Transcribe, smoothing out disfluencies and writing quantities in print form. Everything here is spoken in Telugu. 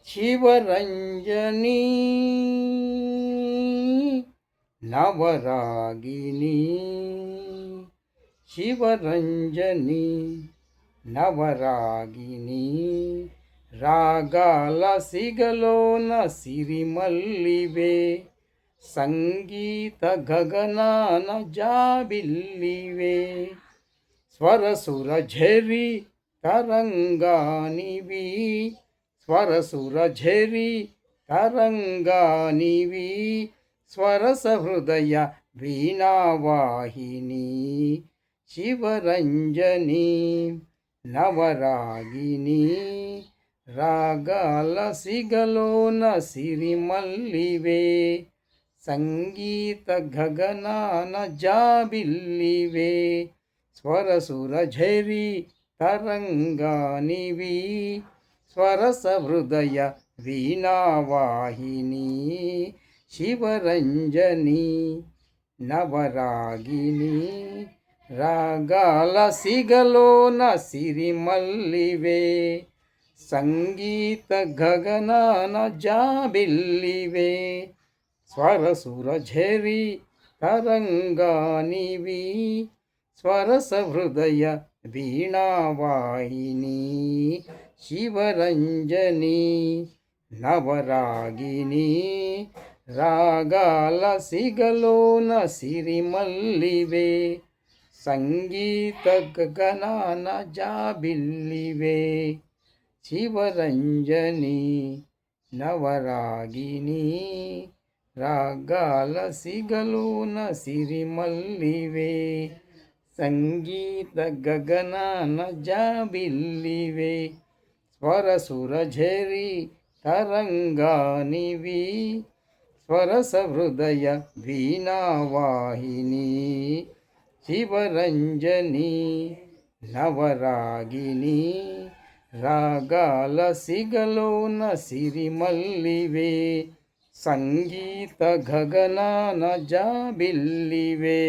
శివరంజని నవరాగిని శివరంజని నవరాగిని రాగాల సిగలోన సిరిమల్లివే సంగీత గగనాన జాబిల్లివే స్వరసుర ఝరి తరంగానివి స్వరసుర ఝరి తరంగానివి స్వరస హృదయ వీణావాహిని శివరంజని నవరాగిని రాగాల సిగలోన సిరిమల్లివే సంగీత గగనాన జాబిల్లివే స్వరసుర ఝరి తరంగానివి స్వరస హృదయ వీణావాహిని శివరంజని నవరాగిని రాగాల సిగలోన సిరిమల్లివే సంగీత గగనాన జాబిల్లివే స్వరసుర ఝరి తరంగానివి స్వరస హృదయ వీణావాహిని శివరంజని నవరాగిని రాగాల సిగలోన సిరిమల్లివే సంగీత గగనాన జాబిల్లివే శివరంజని నవరాగిని రాగాల సిగలోన సిరిమల్లివే సంగీత గగనాన జాబిల్లివే స్వరసుర ఝరి తరంగానివి స్వరస హృదయ వీణావాహిని శివరంజని నవరాగిని రాగాల సిగలోన సిరిమల్లివే సంగీత గగనాన జాబిల్లివే